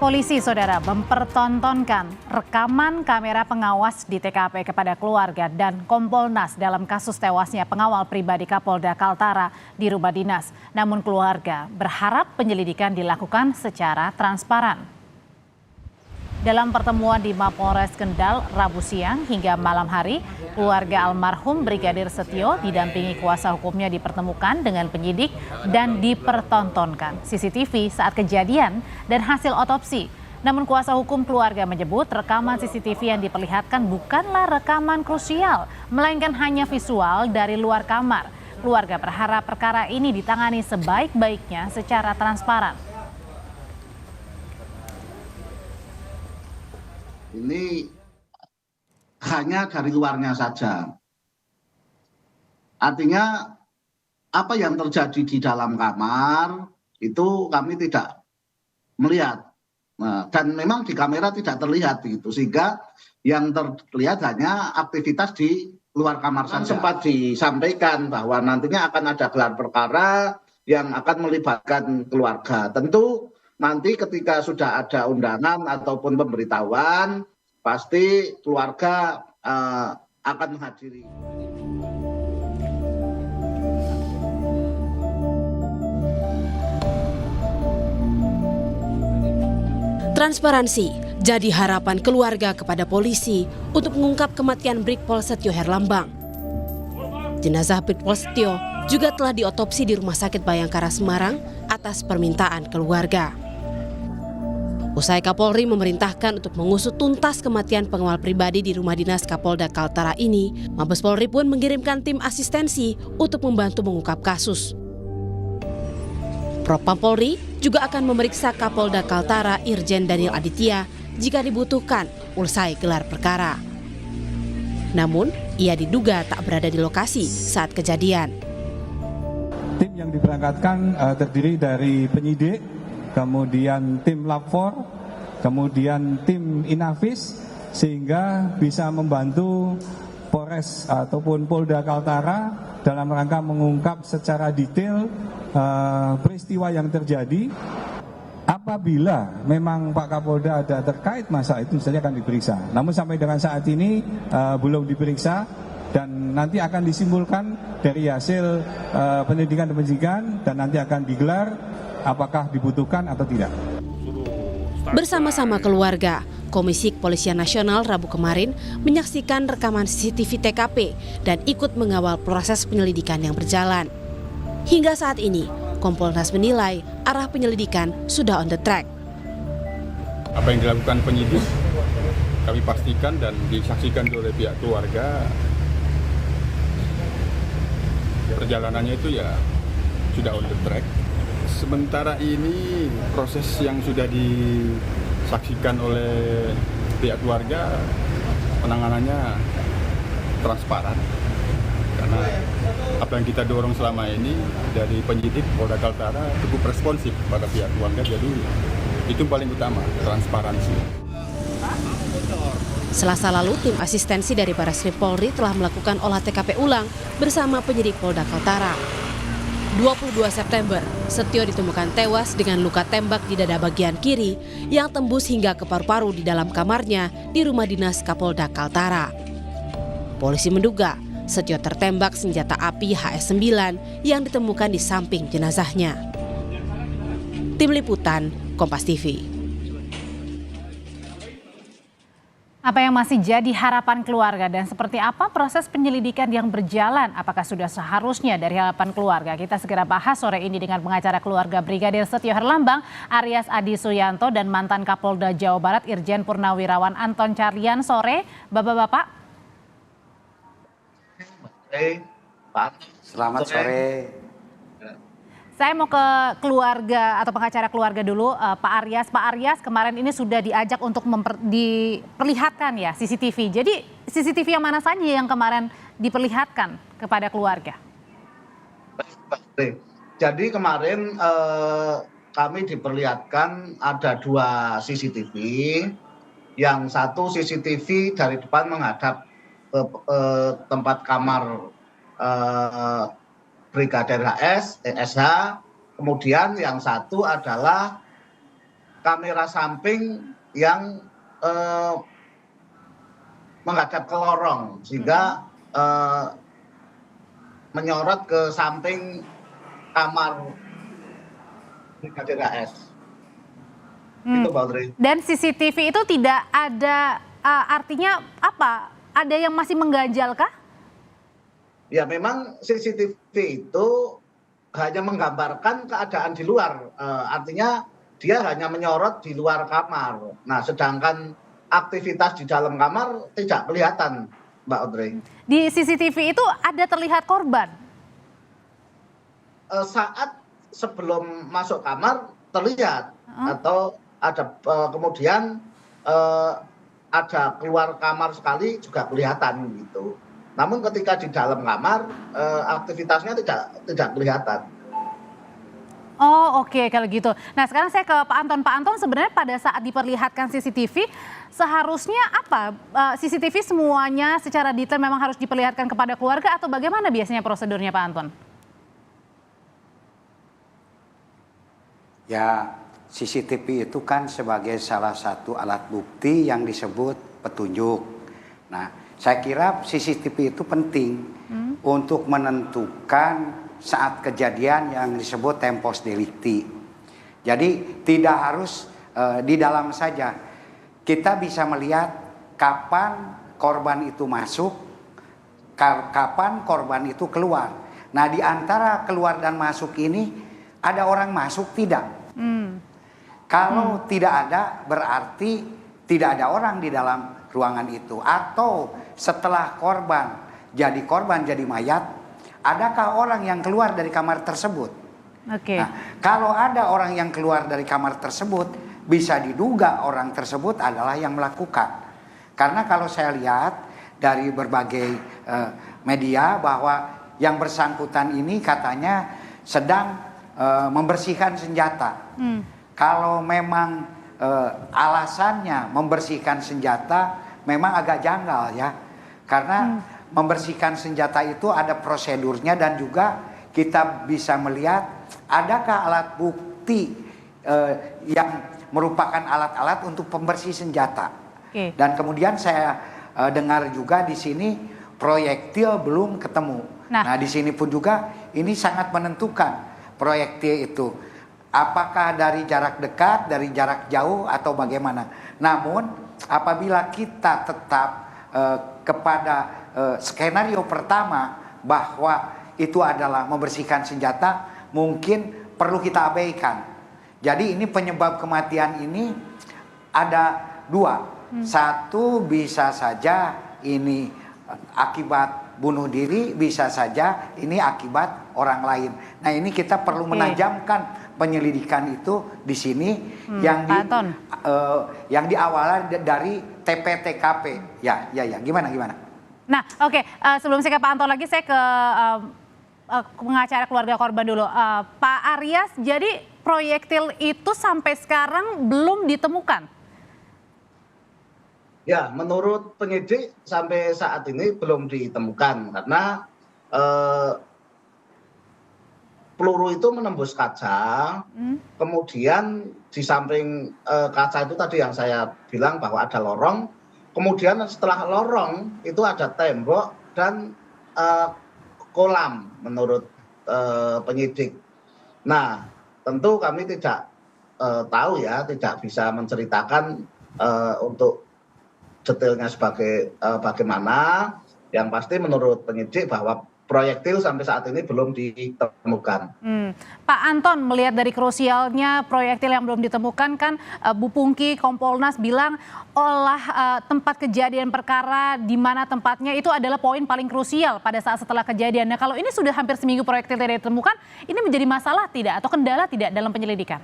Polisi, saudara, mempertontonkan rekaman kamera pengawas di TKP kepada keluarga dan Kompolnas dalam kasus tewasnya pengawal pribadi Kapolda Kaltara di rumah dinas. Namun keluarga berharap penyelidikan dilakukan secara transparan. Dalam pertemuan di Mapolres Kendal Rabu siang hingga malam hari, keluarga almarhum Brigadir Setio didampingi kuasa hukumnya dipertemukan dengan penyidik dan dipertontonkan CCTV saat kejadian dan hasil otopsi. Namun kuasa hukum keluarga menyebut rekaman CCTV yang diperlihatkan bukanlah rekaman krusial, melainkan hanya visual dari luar kamar. Keluarga berharap perkara ini ditangani sebaik-baiknya secara transparan. Ini hanya dari luarnya saja. Artinya apa yang terjadi di dalam kamar itu kami tidak melihat. Nah, dan memang di kamera tidak terlihat gitu, sehingga yang terlihat hanya aktivitas di luar kamar saja. Sempat disampaikan bahwa nantinya akan ada gelar perkara yang akan melibatkan keluarga. Tentu nanti ketika sudah ada undangan ataupun pemberitahuan, pasti keluarga akan menghadiri. Transparansi jadi harapan keluarga kepada polisi untuk mengungkap kematian Brigpol Setio Herlambang. Jenazah Brigpol Setio juga telah diotopsi di Rumah Sakit Bayangkara Semarang atas permintaan keluarga. Usai Kapolri memerintahkan untuk mengusut tuntas kematian pengawal pribadi di rumah dinas Kapolda Kaltara ini, Mabes Polri pun mengirimkan tim asistensi untuk membantu mengungkap kasus. Propam Polri juga akan memeriksa Kapolda Kaltara Irjen Daniel Aditya jika dibutuhkan usai gelar perkara. Namun, ia diduga tak berada di lokasi saat kejadian. Tim yang diberangkatkan terdiri dari penyidik, kemudian tim lapor, kemudian tim Inavis, sehingga bisa membantu Polres ataupun Polda Kaltara dalam rangka mengungkap secara detail peristiwa yang terjadi. Apabila memang Pak Kapolda ada terkait masalah itu, misalnya akan diperiksa. Namun sampai dengan saat ini belum diperiksa dan nanti akan disimpulkan dari hasil penyelidikan dan nanti akan digelar apakah dibutuhkan atau tidak. Bersama-sama keluarga, Komisi Kepolisian Nasional Rabu kemarin menyaksikan rekaman CCTV TKP dan ikut mengawal proses penyelidikan yang berjalan. Hingga saat ini, Kompolnas menilai arah penyelidikan sudah on the track. Apa yang dilakukan penyidik kami pastikan dan disaksikan oleh pihak keluarga, perjalanannya itu ya sudah on the track. Sementara ini proses yang sudah disaksikan oleh pihak keluarga, penanganannya transparan. Karena apa yang kita dorong selama ini dari penyidik Polda Kaltara cukup responsif pada pihak keluarga, jadi itu paling utama, transparansi. Selasa lalu, tim asistensi dari Barreskrim Polri telah melakukan olah TKP ulang bersama penyidik Polda Kaltara. 22 September, Setio ditemukan tewas dengan luka tembak di dada bagian kiri yang tembus hingga ke paru-paru di dalam kamarnya di rumah dinas Kapolda Kaltara. Polisi menduga Setio tertembak senjata api HS-9 yang ditemukan di samping jenazahnya. Tim Liputan, Kompas TV. Apa yang masih jadi harapan keluarga dan seperti apa proses penyelidikan yang berjalan? Apakah sudah seharusnya dari harapan keluarga? Kita segera bahas sore ini dengan pengacara keluarga Brigadir Setio Herlambang, Aryas Adi Suyanto, dan mantan Kapolda Jawa Barat Irjen Purnawirawan Anton Carlyan. Sore, Bapak-bapak. Selamat sore. Saya mau ke keluarga atau pengacara keluarga dulu, Pak Aryas. Pak Aryas, kemarin ini sudah diajak untuk diperlihatkan ya CCTV. Jadi CCTV yang mana saja yang kemarin diperlihatkan kepada keluarga? Jadi kemarin kami diperlihatkan ada 2 CCTV. Yang satu CCTV dari depan menghadap tempat kamar Brigadir SH, kemudian yang satu adalah kamera samping yang menghadap ke lorong sehingga menyorot ke samping kamar Brigadir AS. Itu Mbak Audrey. Dan CCTV itu tidak ada, artinya apa? Ada yang masih mengganjalkah? Ya memang CCTV itu hanya menggambarkan keadaan di luar, artinya dia hanya menyorot di luar kamar. Nah sedangkan aktivitas di dalam kamar tidak kelihatan, Mbak Audrey. Di CCTV itu ada terlihat korban? Saat sebelum masuk kamar terlihat, atau ada kemudian ada keluar kamar sekali juga kelihatan gitu. Namun ketika di dalam kamar aktivitasnya tidak kelihatan. Oh oke, kalau gitu. Nah sekarang saya ke Pak Anton. Pak Anton, sebenarnya pada saat diperlihatkan CCTV seharusnya apa? CCTV semuanya secara detail memang harus diperlihatkan kepada keluarga atau bagaimana biasanya prosedurnya Pak Anton? Ya, CCTV itu kan sebagai salah satu alat bukti yang disebut petunjuk. Nah, saya kira CCTV itu penting untuk menentukan saat kejadian yang disebut tempus delicti. Jadi tidak harus di dalam saja. Kita bisa melihat kapan korban itu masuk, kapan korban itu keluar. Nah, di antara keluar dan masuk ini ada orang masuk tidak? Kalau tidak ada, berarti tidak ada orang di dalam ruangan itu. Atau setelah korban jadi mayat, adakah orang yang keluar dari kamar tersebut? Oke. Nah, kalau ada orang yang keluar dari kamar tersebut, bisa diduga orang tersebut adalah yang melakukan. Karena kalau saya lihat dari berbagai media bahwa yang bersangkutan ini katanya sedang membersihkan senjata. Kalau memang alasannya membersihkan senjata memang agak janggal ya. Karena membersihkan senjata itu ada prosedurnya dan juga kita bisa melihat adakah alat bukti yang merupakan alat-alat untuk pembersih senjata. Okay. Dan kemudian saya dengar juga di sini proyektil belum ketemu. Nah, di sini pun juga ini sangat menentukan proyektil itu. Apakah dari jarak dekat, dari jarak jauh atau bagaimana. Namun apabila kita tetap kepada skenario pertama bahwa itu adalah membersihkan senjata, mungkin perlu kita abaikan. Jadi ini penyebab kematian ini ada dua. Satu bisa saja ini akibat bunuh diri, bisa saja ini akibat orang lain. Nah ini kita perlu menajamkan penyelidikan itu di sini yang diawali dari TP-TKP. Ya, gimana? Nah, oke. Sebelum saya ke Pak Anton lagi, saya ke pengacara keluarga korban dulu. Pak Aryas, jadi proyektil itu sampai sekarang belum ditemukan? Ya, menurut penyidik sampai saat ini belum ditemukan karena peluru itu menembus kaca, kemudian di samping kaca itu tadi yang saya bilang bahwa ada lorong, kemudian setelah lorong itu ada tembok dan kolam menurut penyidik. Nah, tentu kami tidak tahu ya, tidak bisa menceritakan untuk detailnya sebagai bagaimana. Yang pasti menurut penyidik bahwa proyektil sampai saat ini belum ditemukan. Pak Anton, melihat dari krusialnya proyektil yang belum ditemukan kan Bu Pungki Kompolnas bilang tempat kejadian perkara di mana tempatnya itu adalah poin paling krusial pada saat setelah kejadian. Nah kalau ini sudah hampir seminggu proyektil tidak ditemukan, ini menjadi masalah tidak atau kendala tidak dalam penyelidikan?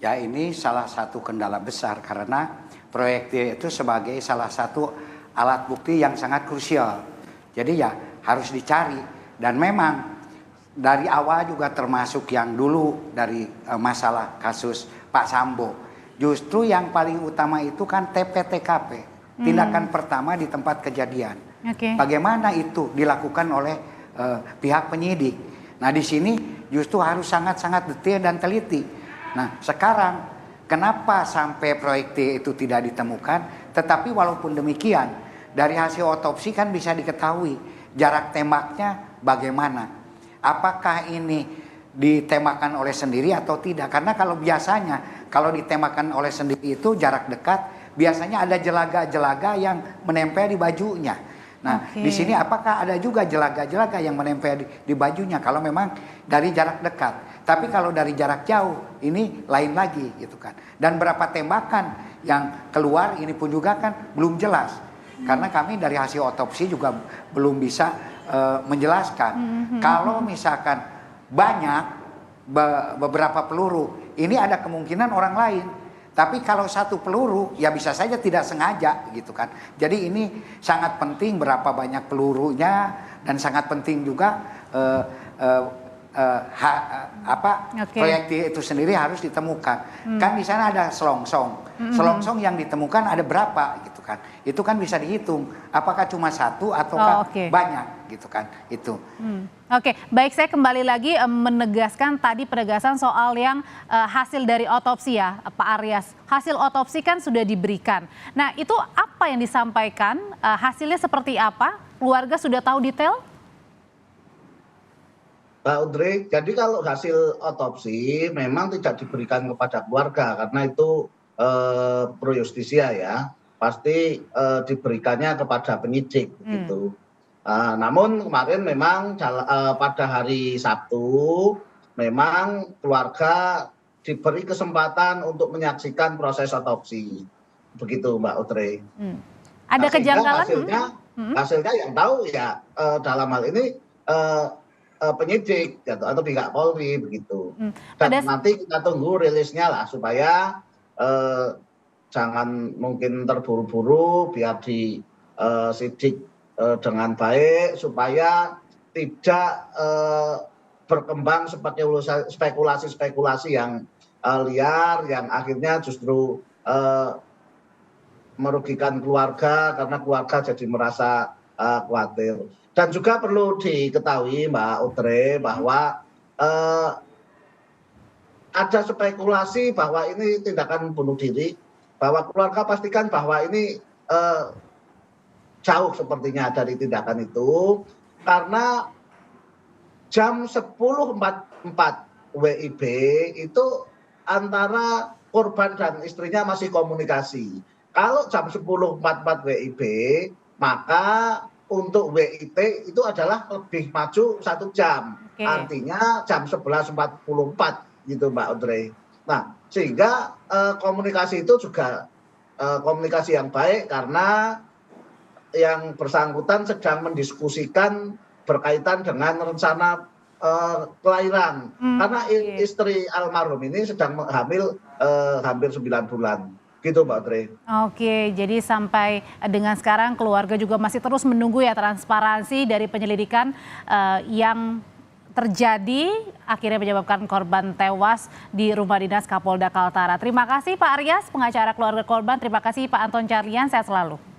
Ya ini salah satu kendala besar karena proyektil itu sebagai salah satu alat bukti yang sangat krusial. Jadi ya harus dicari. Dan memang dari awal juga termasuk yang dulu dari masalah kasus Pak Sambo. Justru yang paling utama itu kan TP-TKP. Tindakan pertama di tempat kejadian. Bagaimana itu dilakukan oleh pihak penyidik. Nah di sini justru harus sangat-sangat detail dan teliti. Nah, sekarang kenapa sampai proyek T itu tidak ditemukan? Tetapi walaupun demikian, dari hasil otopsi kan bisa diketahui jarak tembaknya bagaimana. Apakah ini ditembakkan oleh sendiri atau tidak? Karena kalau biasanya kalau ditembakkan oleh sendiri itu jarak dekat, biasanya ada jelaga-jelaga yang menempel di bajunya. Nah, di sini apakah ada juga jelaga-jelaga yang menempel di bajunya kalau memang dari jarak dekat. Tapi kalau dari jarak jauh ini lain lagi gitu kan. Dan berapa tembakan yang keluar ini pun juga kan belum jelas. Karena kami dari hasil otopsi juga belum bisa menjelaskan. Kalau misalkan banyak beberapa peluru, ini ada kemungkinan orang lain. Tapi kalau satu peluru ya bisa saja tidak sengaja gitu kan. Jadi ini sangat penting berapa banyak pelurunya dan sangat penting juga proyektil itu sendiri harus ditemukan. Kan di sana ada selongsong. Selongsong yang ditemukan ada berapa gitu kan. Itu kan bisa dihitung apakah cuma satu ataukah banyak gitu kan. Itu. Oke, baik, saya kembali lagi menegaskan tadi penegasan soal yang hasil dari otopsi ya, Pak Aryas. Hasil otopsi kan sudah diberikan. Nah, itu apa yang disampaikan? Hasilnya seperti apa? Keluarga sudah tahu detail? Mbak Audrey, jadi kalau hasil otopsi memang tidak diberikan kepada keluarga karena itu pro justisia ya, pasti diberikannya kepada penyidik gitu. Namun kemarin memang pada hari Sabtu memang keluarga diberi kesempatan untuk menyaksikan proses otopsi, begitu Mbak Audrey. Ada kejanggalan? Hasilnya yang tahu ya dalam hal ini penyidik gitu, atau pihak Polri begitu. Dan nanti kita tunggu rilisnya lah supaya jangan mungkin terburu-buru, biar disidik dengan baik supaya tidak berkembang seperti spekulasi-spekulasi yang liar yang akhirnya justru merugikan keluarga karena keluarga jadi merasa khawatir. Dan juga perlu diketahui Mbak Audrey bahwa ada spekulasi bahwa ini tindakan bunuh diri, bahwa keluarga pastikan bahwa ini jauh sepertinya dari tindakan itu karena jam 10.44 WIB itu antara korban dan istrinya masih komunikasi. Kalau jam 10.44 WIB maka untuk WIT itu adalah lebih maju 1 jam. Artinya jam 11.44 gitu Mbak Audrey. Nah, sehingga komunikasi itu juga komunikasi yang baik karena yang bersangkutan sedang mendiskusikan berkaitan dengan rencana kelahiran. Karena istri almarhum ini sedang hamil hampir 9 bulan. Gitu Mbak Audrey. Oke, jadi sampai dengan sekarang keluarga juga masih terus menunggu ya transparansi dari penyelidikan yang terjadi akhirnya menyebabkan korban tewas di rumah dinas Kapolda Kaltara. Terima kasih Pak Aryas, pengacara keluarga korban. Terima kasih Pak Anton Carlian, sehat selalu.